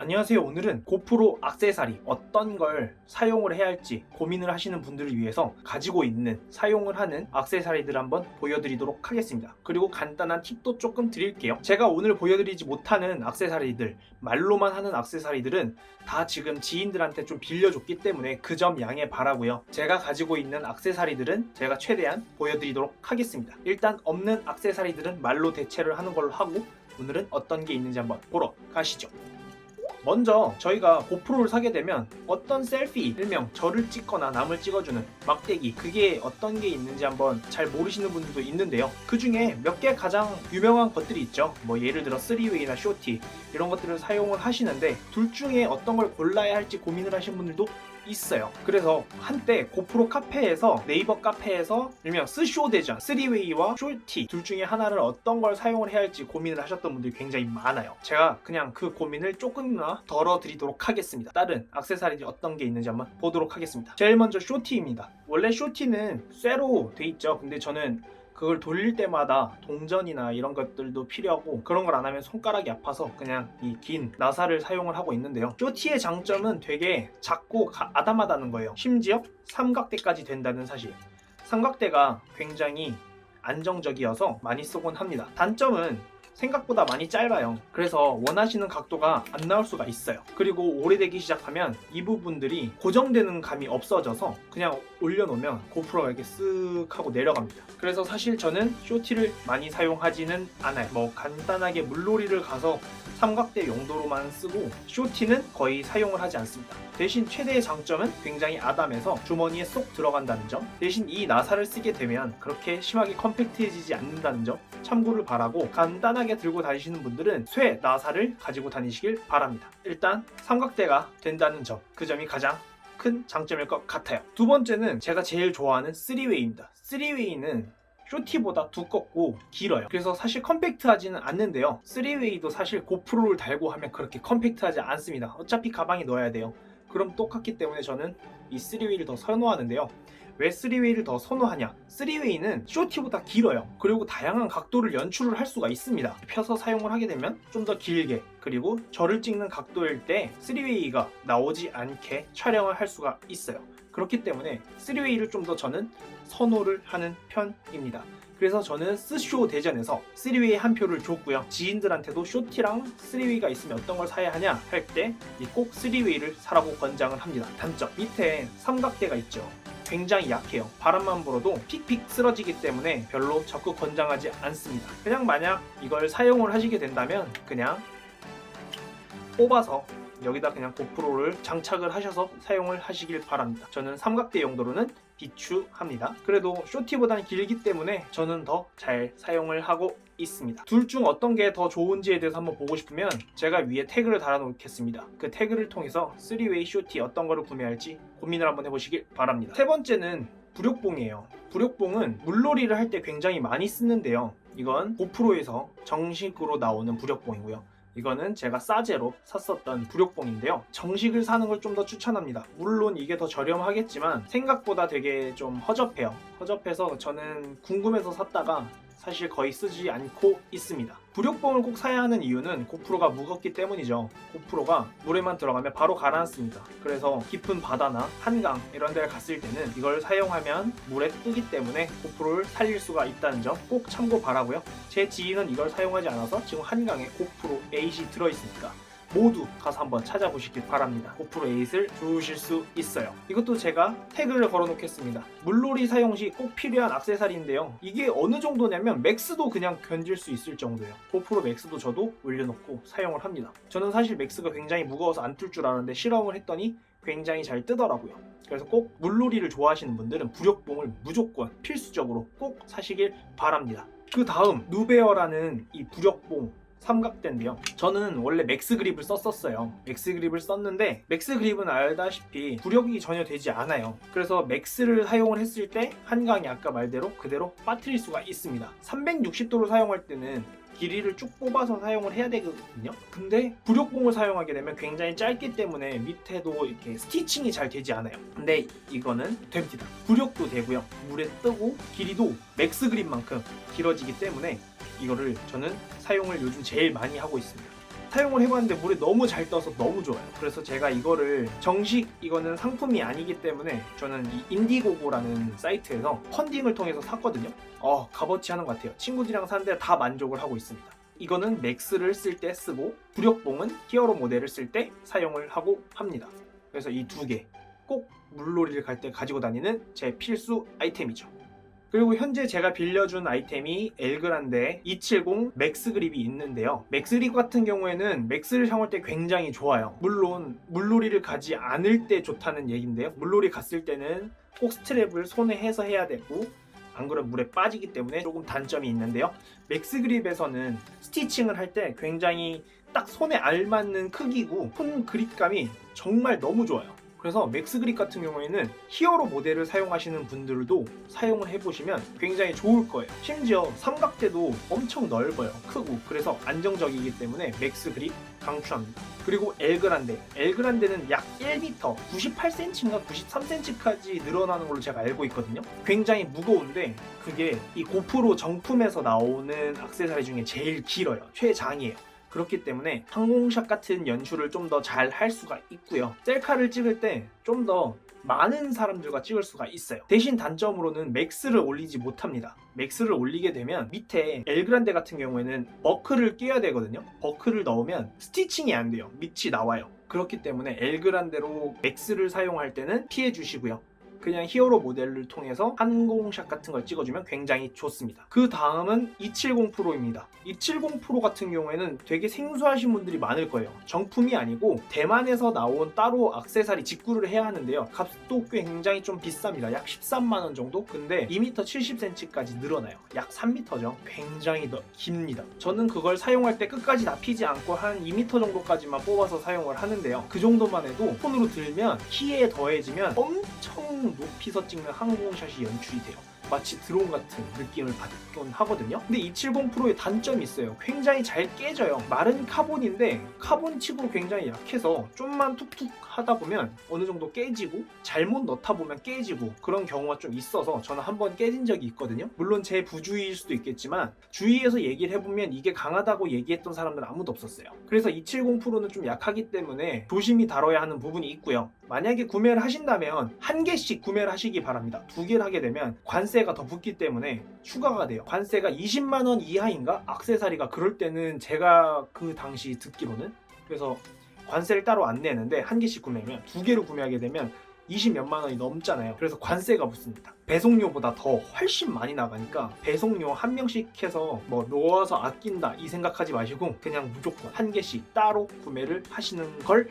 안녕하세요. 오늘은 고프로 액세서리 어떤 걸 사용을 해야 할지 고민을 하시는 분들을 위해서 가지고 있는 사용을 하는 액세서리들 한번 보여드리도록 하겠습니다. 그리고 간단한 팁도 조금 드릴게요. 제가 오늘 보여드리지 못하는 액세서리들, 말로만 하는 액세서리들은 다 지금 지인들한테 좀 빌려줬기 때문에 그 점 양해 바라고요. 제가 가지고 있는 액세서리들은 제가 최대한 보여드리도록 하겠습니다. 일단 없는 액세서리들은 말로 대체를 하는 걸로 하고 오늘은 어떤 게 있는지 한번 보러 가시죠. 먼저 저희가 고프로를 사게 되면 어떤 셀피, 일명 저를 찍거나 남을 찍어주는 막대기, 그게 어떤 게 있는지 한번 잘 모르시는 분들도 있는데요. 그 중에 몇 개 가장 유명한 것들이 있죠. 뭐 예를 들어 3웨이나 쇼티 이런 것들을 사용을 하시는데 둘 중에 어떤 걸 골라야 할지 고민을 하시는 분들도 있어요. 그래서 한때 고프로 카페에서, 네이버 카페에서 일명 스쇼 대전 3웨이와 쇼티 둘 중에 하나를 어떤 걸 사용을 해야 할지 고민을 하셨던 분들이 굉장히 많아요. 제가 그냥 그 고민을 조금이나 덜어드리도록 하겠습니다. 다른 액세서리들이 어떤 게 있는지 한번 보도록 하겠습니다. 제일 먼저 쇼티입니다. 원래 쇼티는 쇠로 돼 있죠. 근데 저는 그걸 돌릴 때마다 동전이나 이런 것들도 필요하고 그런 걸 안 하면 손가락이 아파서 그냥 이 긴 나사를 사용을 하고 있는데요. 쇼티의 장점은 되게 작고 아담하다는 거예요. 심지어 삼각대까지 된다는 사실. 삼각대가 굉장히 안정적이어서 많이 쓰곤 합니다. 단점은 생각보다 많이 짧아요. 그래서 원하시는 각도가 안 나올 수가 있어요. 그리고 오래되기 시작하면 이 부분들이 고정되는 감이 없어져서 그냥 올려놓으면 고프로가 이렇게 쓱 하고 내려갑니다. 그래서 사실 저는 쇼티를 많이 사용하지는 않아요. 뭐 간단하게 물놀이를 가서 삼각대 용도로만 쓰고 쇼티는 거의 사용을 하지 않습니다. 대신 최대의 장점은 굉장히 아담해서 주머니에 쏙 들어간다는 점, 대신 이 나사를 쓰게 되면 그렇게 심하게 컴팩트해지지 않는다는 점 참고를 바라고, 간단하게 들고 다니시는 분들은 쇠 나사를 가지고 다니시길 바랍니다. 일단 삼각대가 된다는 점, 그 점이 가장 큰 장점일 것 같아요. 두 번째는 제가 제일 좋아하는 3웨이입니다. 3웨이는 쇼티보다 두껍고 길어요. 그래서 사실 컴팩트하지는 않는데요. 3웨이도 사실 고프로를 달고 하면 그렇게 컴팩트하지 않습니다. 어차피 가방에 넣어야 돼요. 그럼 똑같기 때문에 저는 이 3웨이를 더 선호하는데요. 왜 3웨이를 더 선호하냐? 3웨이는 쇼티보다 길어요. 그리고 다양한 각도를 연출을 할 수가 있습니다. 펴서 사용을 하게 되면 좀 더 길게, 그리고 저를 찍는 각도일 때 3웨이가 나오지 않게 촬영을 할 수가 있어요. 그렇기 때문에 3웨이를 좀 더 저는 선호를 하는 편입니다. 그래서 저는 스쇼 대전에서 3웨이 한 표를 줬고요. 지인들한테도 쇼티랑 3웨이가 있으면 어떤 걸 사야 하냐 할 때 꼭 3웨이를 사라고 권장을 합니다. 단점, 밑에 삼각대가 있죠. 굉장히 약해요. 바람만 불어도 픽픽 쓰러지기 때문에 별로 적극 권장하지 않습니다. 그냥 만약 이걸 사용을 하시게 된다면 그냥 뽑아서 여기다 그냥 고프로를 장착을 하셔서 사용을 하시길 바랍니다. 저는 삼각대 용도로는 비추합니다. 그래도 쇼티보다는 길기 때문에 저는 더 잘 사용을 하고 있습니다. 둘 중 어떤 게 더 좋은지에 대해서 한번 보고 싶으면 제가 위에 태그를 달아 놓겠습니다. 그 태그를 통해서 3웨이 쇼티 어떤 거를 구매할지 고민을 한번 해보시길 바랍니다. 세 번째는 부력봉이에요. 부력봉은 물놀이를 할 때 굉장히 많이 쓰는데요. 이건 고프로에서 정식으로 나오는 부력봉이고요. 이거는 제가 싸제로 샀었던 부력봉인데요. 정식을 사는 걸 좀 더 추천합니다. 물론 이게 더 저렴하겠지만 생각보다 되게 좀 허접해요. 허접해서 저는 궁금해서 샀다가 사실 거의 쓰지 않고 있습니다. 부력봉을 꼭 사야 하는 이유는 고프로가 무겁기 때문이죠. 고프로가 물에만 들어가면 바로 가라앉습니다. 그래서 깊은 바다나 한강 이런 데를 갔을 때는 이걸 사용하면 물에 뜨기 때문에 고프로를 살릴 수가 있다는 점 꼭 참고 바라고요. 제 지인은 이걸 사용하지 않아서 지금 한강에 고프로 8이 들어있으니까 모두 가서 한번 찾아보시길 바랍니다. 고프로 8을 주실 수 있어요. 이것도 제가 태그를 걸어 놓겠습니다. 물놀이 사용 시 꼭 필요한 액세서리인데요. 이게 어느 정도냐면 맥스도 그냥 견딜 수 있을 정도예요. 고프로 맥스도 저도 올려놓고 사용을 합니다. 저는 사실 맥스가 굉장히 무거워서 안 뜰 줄 알았는데 실험을 했더니 굉장히 잘 뜨더라고요. 그래서 꼭 물놀이를 좋아하시는 분들은 부력봉을 무조건 필수적으로 꼭 사시길 바랍니다. 그 다음 누베어라는 이 부력봉 삼각대인데요. 저는 원래 맥스 그립을 썼었어요. 맥스 그립을 썼는데 맥스 그립은 알다시피 부력이 전혀 되지 않아요. 그래서 맥스를 사용을 했을 때 한강이 아까 말대로 그대로 빠뜨릴 수가 있습니다. 360도로 사용할 때는 길이를 쭉 뽑아서 사용을 해야 되거든요. 근데 부력봉을 사용하게 되면 굉장히 짧기 때문에 밑에도 이렇게 스티칭이 잘 되지 않아요. 근데 이거는 됩니다. 부력도 되고요. 물에 뜨고 길이도 맥스 그립만큼 길어지기 때문에 이거를 저는 사용을 요즘 제일 많이 하고 있습니다. 사용을 해봤는데 물에 너무 잘 떠서 너무 좋아요. 그래서 제가 이거를 이거는 상품이 아니기 때문에 저는 이 인디고고라는 사이트에서 펀딩을 통해서 샀거든요. 값어치 하는 것 같아요. 친구들이랑 샀는데 다 만족을 하고 있습니다. 이거는 맥스를 쓸 때 쓰고 부력봉은 히어로 모델을 쓸 때 사용을 하고 합니다. 그래서 이 두 개 꼭 물놀이를 갈 때 가지고 다니는 제 필수 아이템이죠. 그리고 현재 제가 빌려준 아이템이 엘그란데 270 맥스 그립이 있는데요. 맥스 그립 같은 경우에는 맥스를 사용할 때 굉장히 좋아요. 물론 물놀이를 가지 않을 때 좋다는 얘기인데요. 물놀이 갔을 때는 꼭 스트랩을 손에 해서 해야 되고 안 그러면 물에 빠지기 때문에 조금 단점이 있는데요. 맥스 그립에서는 스티칭을 할 때 굉장히 딱 손에 알맞는 크기고 손 그립감이 정말 너무 좋아요. 그래서 맥스 그립 같은 경우에는 히어로 모델을 사용하시는 분들도 사용을 해보시면 굉장히 좋을 거예요. 심지어 삼각대도 엄청 넓어요. 크고 그래서 안정적이기 때문에 맥스 그립 강추합니다. 그리고 엘그란데는 약 1m, 98cm인가 93cm까지 늘어나는 걸로 제가 알고 있거든요. 굉장히 무거운데 그게 이 고프로 정품에서 나오는 액세서리 중에 제일 길어요. 최장이에요. 그렇기 때문에 항공샷 같은 연출을 좀 더 잘 할 수가 있고요. 셀카를 찍을 때 좀 더 많은 사람들과 찍을 수가 있어요. 대신 단점으로는 맥스를 올리지 못합니다. 맥스를 올리게 되면 밑에 엘그란데 같은 경우에는 버클을 끼워야 되거든요. 버클을 넣으면 스티칭이 안 돼요. 밑이 나와요. 그렇기 때문에 엘그란데로 맥스를 사용할 때는 피해 주시고요. 그냥 히어로 모델을 통해서 항공샷 같은 걸 찍어주면 굉장히 좋습니다. 그 다음은 270 프로입니다. 270 프로 같은 경우에는 되게 생소하신 분들이 많을 거예요. 정품이 아니고 대만에서 나온 따로 액세서리 직구를 해야 하는데요. 값도 굉장히 좀 비쌉니다. 약 13만 원 정도? 근데 2m 70cm까지 늘어나요. 약 3m죠. 굉장히 깁니다. 저는 그걸 사용할 때 끝까지 다 피지 않고 한 2m 정도까지만 뽑아서 사용을 하는데요. 그 정도만 해도 손으로 들면 키에 더해지면 엄청 높이서 찍는 항공샷이 연출이 돼요. 마치 드론 같은 느낌을 받곤 하거든요. 근데 270 프로의 단점이 있어요. 굉장히 잘 깨져요. 마른 카본인데 카본치고 굉장히 약해서 좀만 툭툭 하다 보면 어느 정도 깨지고 잘못 넣다 보면 깨지고 그런 경우가 좀 있어서 저는 한번 깨진 적이 있거든요. 물론 제 부주의일 수도 있겠지만 주위에서 얘기를 해보면 이게 강하다고 얘기했던 사람들은 아무도 없었어요. 그래서 270 프로는 좀 약하기 때문에 조심히 다뤄야 하는 부분이 있고요. 만약에 구매를 하신다면 한 개씩 구매를 하시기 바랍니다. 두 개를 하게 되면 관세가 더 붙기 때문에 추가가 돼요. 관세가 20만 원 이하인가? 액세서리가 그럴 때는 제가 그 당시 듣기로는 그래서 관세를 따로 안 내는데 한 개씩 구매하면 두 개를 구매하게 되면 20몇만 원이 넘잖아요. 그래서 관세가 붙습니다. 배송료보다 더 훨씬 많이 나가니까 배송료 한 명씩 해서 뭐 넣어서 아낀다 이 생각하지 마시고 그냥 무조건 한 개씩 따로 구매를 하시는 걸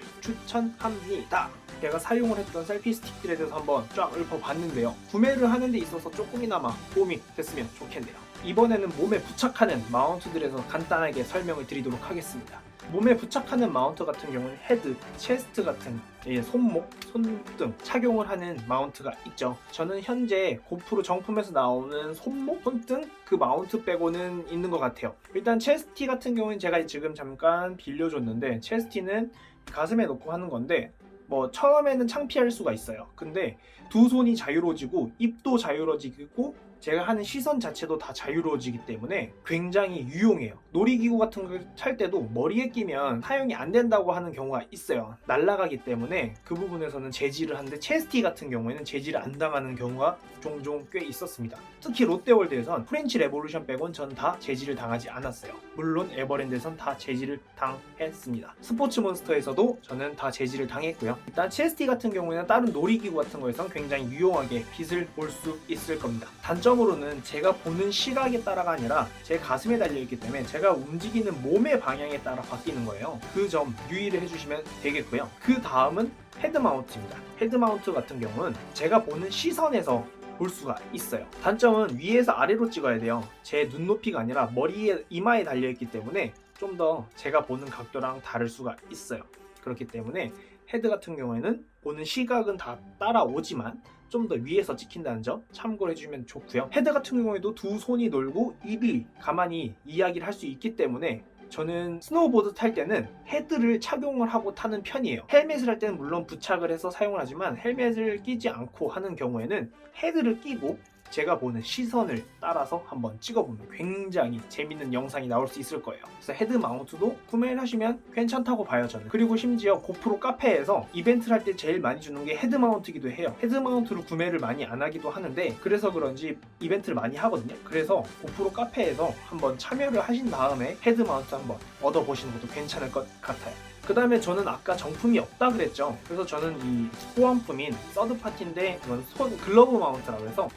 추천합니다. 제가 사용을 했던 셀피 스틱들에 대해서 한번 쫙 읊어봤는데요. 구매를 하는 데 있어서 조금이나마 도움이 됐으면 좋겠네요. 이번에는 몸에 부착하는 마운트들에서 간단하게 설명을 드리도록 하겠습니다. 몸에 부착하는 마운트 같은 경우는 헤드, 체스트 같은 손목, 손등 착용을 하는 마운트가 있죠. 저는 현재 고프로 정품에서 나오는 손목, 손등 그 마운트 빼고는 있는 것 같아요. 일단 체스티 같은 경우는 제가 지금 잠깐 빌려줬는데 체스티는 가슴에 놓고 하는 건데 뭐 처음에는 창피할 수가 있어요. 근데 두 손이 자유로워지고 입도 자유로워지고 제가 하는 시선 자체도 다 자유로워지기 때문에 굉장히 유용해요. 놀이기구 같은 걸 탈 때도 머리에 끼면 사용이 안 된다고 하는 경우가 있어요. 날아가기 때문에 그 부분에서는 제지를 하는데 체스티 같은 경우에는 제지를 안 당하는 경우가 종종 꽤 있었습니다. 특히 롯데월드에선 프렌치 레볼루션 빼곤 전 다 제지를 당하지 않았어요. 물론 에버랜드에선 다 제지를 당했습니다. 스포츠몬스터에서도 저는 다 제지를 당했고요. 일단 체스티 같은 경우에는 다른 놀이기구 같은 거에선 굉장히 유용하게 빛을 볼 수 있을 겁니다. 단점으로는 제가 보는 시각에 따라가 아니라 제 가슴에 달려있기 때문에 제가 움직이는 몸의 방향에 따라 바뀌는 거예요. 그 점 유의를 해주시면 되겠고요. 그 다음은 헤드 마운트입니다. 헤드 마운트 같은 경우는 제가 보는 시선에서 볼 수가 있어요. 단점은 위에서 아래로 찍어야 돼요. 제 눈높이가 아니라 머리에 이마에 달려있기 때문에 좀 더 제가 보는 각도랑 다를 수가 있어요. 그렇기 때문에 헤드 같은 경우에는 보는 시각은 다 따라오지만 좀 더 위에서 찍힌다는 점 참고해 주시면 좋고요. 헤드 같은 경우에도 두 손이 놀고 입이 가만히 이야기를 할 수 있기 때문에 저는 스노우보드 탈 때는 헤드를 착용을 하고 타는 편이에요. 헬멧을 할 때는 물론 부착을 해서 사용을 하지만 헬멧을 끼지 않고 하는 경우에는 헤드를 끼고 제가 보는 시선을 따라서 한번 찍어보면 굉장히 재밌는 영상이 나올 수 있을 거예요. 그래서 헤드 마운트도 구매를 하시면 괜찮다고 봐요, 저는. 그리고 심지어 고프로 카페에서 이벤트를 할 때 제일 많이 주는 게 헤드 마운트기도 해요. 헤드 마운트를 구매를 많이 안 하기도 하는데 그래서 그런지 이벤트를 많이 하거든요. 그래서 고프로 카페에서 한번 참여를 하신 다음에 헤드 마운트 한번 얻어보시는 것도 괜찮을 것 같아요. 그 다음에 저는 아까 정품이 없다 그랬죠. 그래서 저는 이 호환품인 서드파티인데 이건 손 글러브 마운트라고 해서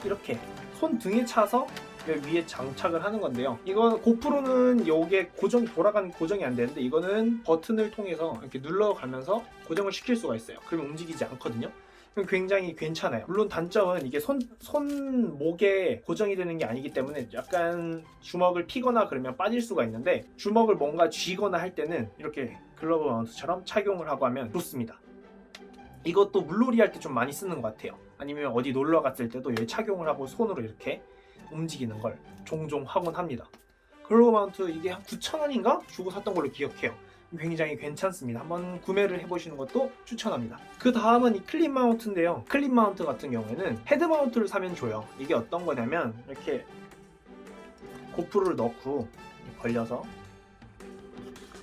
이렇게 손 등에 차서 위에 장착을 하는 건데요. 이건 고프로는 요게 돌아가는 고정이 안 되는데 이거는 버튼을 통해서 이렇게 눌러가면서 고정을 시킬 수가 있어요. 그러면 움직이지 않거든요. 굉장히 괜찮아요. 물론 단점은 이게 손목에 고정이 되는 게 아니기 때문에 약간 주먹을 피거나 그러면 빠질 수가 있는데 주먹을 뭔가 쥐거나 할 때는 이렇게 글러브 마운트처럼 착용을 하고 하면 좋습니다. 이것도 물놀이 할 때 좀 많이 쓰는 것 같아요. 아니면 어디 놀러 갔을 때도 여기 착용을 하고 손으로 이렇게 움직이는 걸 종종 하곤 합니다. 글러브 마운트 이게 한 9,000원인가 주고 샀던 걸로 기억해요. 굉장히 괜찮습니다. 한번 구매를 해보시는 것도 추천합니다. 그 다음은 이 클립 마운트인데요. 클립 마운트 같은 경우에는 헤드 마운트를 사면 줘요. 이게 어떤 거냐면 이렇게 고프로를 넣고 벌려서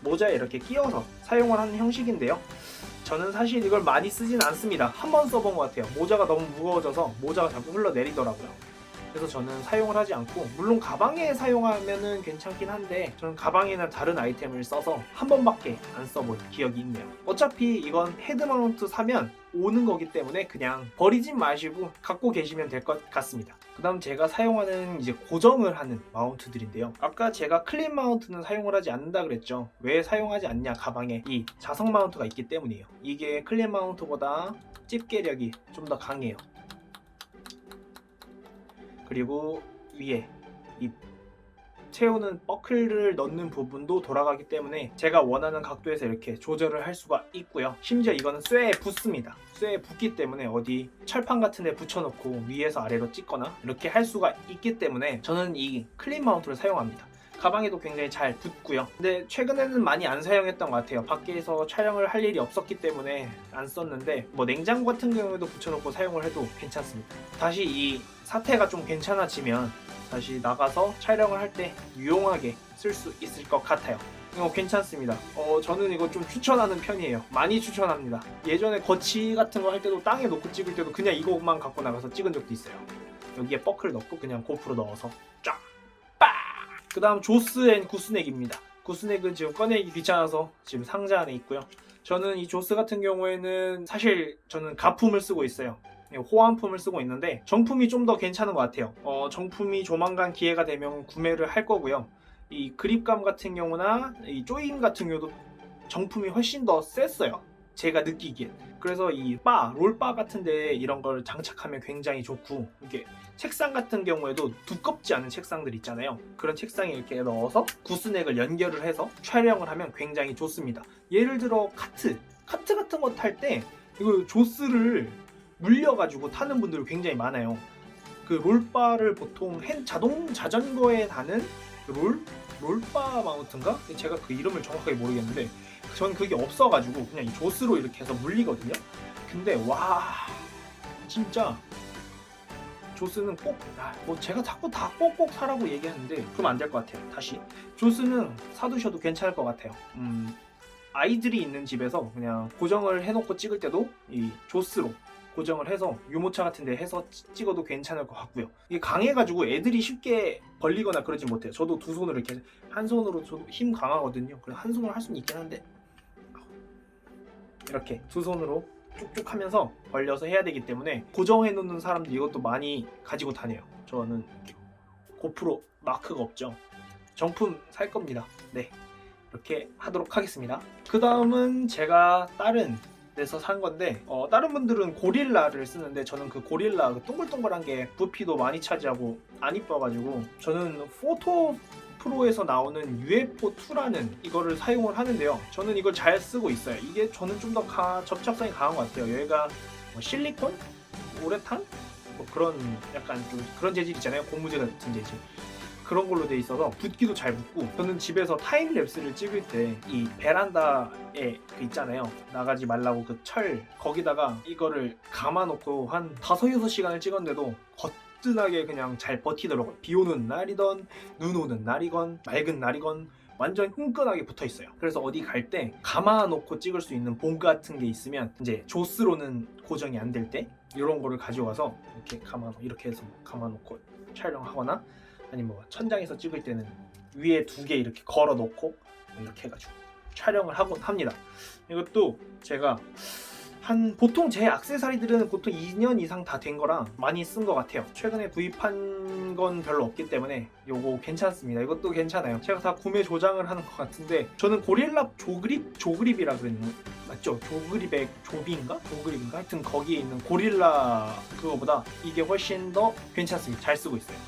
모자에 이렇게 끼워서 사용을 하는 형식인데요. 저는 사실 이걸 많이 쓰진 않습니다. 한 번 써본 것 같아요. 모자가 너무 무거워져서 모자가 자꾸 흘러내리더라고요. 그래서 저는 사용을 하지 않고, 물론 가방에 사용하면은 괜찮긴 한데 저는 가방에는 다른 아이템을 써서 한 번밖에 안 써본 기억이 있네요. 어차피 이건 헤드 마운트 사면 오는 거기 때문에 그냥 버리진 마시고 갖고 계시면 될 것 같습니다. 그 다음 제가 사용하는 이제 고정을 하는 마운트들인데요. 아까 제가 클립 마운트는 사용을 하지 않는다 그랬죠. 왜 사용하지 않냐? 가방에 이 자석 마운트가 있기 때문이에요. 이게 클립 마운트보다 집게력이 좀 더 강해요. 그리고 위에 이 채우는 버클을 넣는 부분도 돌아가기 때문에 제가 원하는 각도에서 이렇게 조절을 할 수가 있고요. 심지어 이거는 쇠에 붙습니다. 쇠에 붙기 때문에 어디 철판 같은 데 붙여놓고 위에서 아래로 찍거나 이렇게 할 수가 있기 때문에 저는 이 클립 마운트를 사용합니다. 가방에도 굉장히 잘 붙고요. 근데 최근에는 많이 안 사용했던 것 같아요. 밖에서 촬영을 할 일이 없었기 때문에 안 썼는데 뭐 냉장고 같은 경우에도 붙여놓고 사용을 해도 괜찮습니다. 다시 이 사태가 좀 괜찮아지면 다시 나가서 촬영을 할 때 유용하게 쓸 수 있을 것 같아요. 이거 괜찮습니다. 저는 이거 좀 추천하는 편이에요. 많이 추천합니다. 예전에 거치 같은 거 할 때도 땅에 놓고 찍을 때도 그냥 이것만 갖고 나가서 찍은 적도 있어요. 여기에 버클 넣고 그냥 고프로 넣어서 쫙! 빡! 그 다음 조스 앤 구스넥입니다. 구스넥은 지금 꺼내기 귀찮아서 지금 상자 안에 있고요. 저는 이 조스 같은 경우에는 사실 저는 가품을 쓰고 있어요. 호환품을 쓰고 있는데 정품이 좀 더 괜찮은 것 같아요. 정품이 조만간 기회가 되면 구매를 할 거고요. 이 그립감 같은 경우나 이 조임 같은 경우도 정품이 훨씬 더 셌어요. 제가 느끼기엔. 그래서 이 롤바 같은데 이런 걸 장착하면 굉장히 좋고, 이게 책상 같은 경우에도 두껍지 않은 책상들 있잖아요. 그런 책상에 이렇게 넣어서 구스넥을 연결을 해서 촬영을 하면 굉장히 좋습니다. 예를 들어 카트 같은 거 탈 때 이거 조스를 물려가지고 타는 분들이 굉장히 많아요. 그 롤바를 보통 자전거에 다는 롤바 마운트인가? 제가 그 이름을 정확하게 모르겠는데 전 그게 없어가지고 그냥 이 조스로 이렇게 해서 물리거든요. 근데 와 진짜 조스는 꼭 뭐 제가 자꾸 다 꼭꼭 사라고 얘기하는데 그럼 안 될 것 같아요. 다시 조스는 사두셔도 괜찮을 것 같아요. 아이들이 있는 집에서 그냥 고정을 해놓고 찍을 때도 이 조스로 고정을 해서 유모차 같은 데 해서 찍어도 괜찮을 것 같고요. 이게 강해가지고 애들이 쉽게 벌리거나 그러지 못해요. 저도 두 손으로 이렇게, 한 손으로 저도 힘 강하거든요. 그래서 한 손으로 할 수는 있긴 한데 이렇게 두 손으로 쭉쭉 하면서 벌려서 해야 되기 때문에 고정해 놓는 사람들 이것도 많이 가지고 다녀요. 저는 고프로 마크가 없죠. 정품 살 겁니다. 네, 이렇게 하도록 하겠습니다. 그 다음은 제가 다른 데서 산 건데 다른 분들은 고릴라를 쓰는데 저는 그 고릴라 그 동글동글한 게 부피도 많이 차지하고 안 이뻐가지고 저는 포토 프로에서 나오는 UFO2라는 이거를 사용을 하는데요. 저는 이걸 잘 쓰고 있어요. 이게 저는 좀 더 접착성이 강한 것 같아요. 여기가 뭐 실리콘? 우레탄? 뭐 그런 약간 좀 그런 재질 있잖아요. 고무줄 같은 재질. 그런 걸로 돼 있어서 붙기도 잘 붙고, 저는 집에서 타임랩스를 찍을 때 이 베란다에 그 있잖아요. 나가지 말라고 그 철 거기다가 이거를 감아놓고 한 5-6시간을 찍었는데도 든든하게 그냥 잘 버티더라고요. 비 오는 날이건 눈 오는 날이건 맑은 날이건 완전 끈끈하게 붙어 있어요. 그래서 어디 갈 때 감아놓고 찍을 수 있는 봉 같은 게 있으면 이제 조스로는 고정이 안 될 때 이런 거를 가져와서 이렇게 해서 감아놓고 촬영하거나 아니면 뭐 천장에서 찍을 때는 위에 2개 이렇게 걸어 놓고 이렇게 해가지고 촬영을 하곤 합니다. 이것도 제가 보통 제 액세서리들은 보통 2년 이상 다 된 거라 많이 쓴 것 같아요. 최근에 구입한 건 별로 없기 때문에 요거 괜찮습니다. 이것도 괜찮아요. 제가 다 구매 조장을 하는 것 같은데 저는 고릴라 조그립이라 그랬나? 맞죠? 조그립의 조비인가? 조그립인가? 하여튼 거기에 있는 고릴라 그거보다 이게 훨씬 더 괜찮습니다. 잘 쓰고 있어요.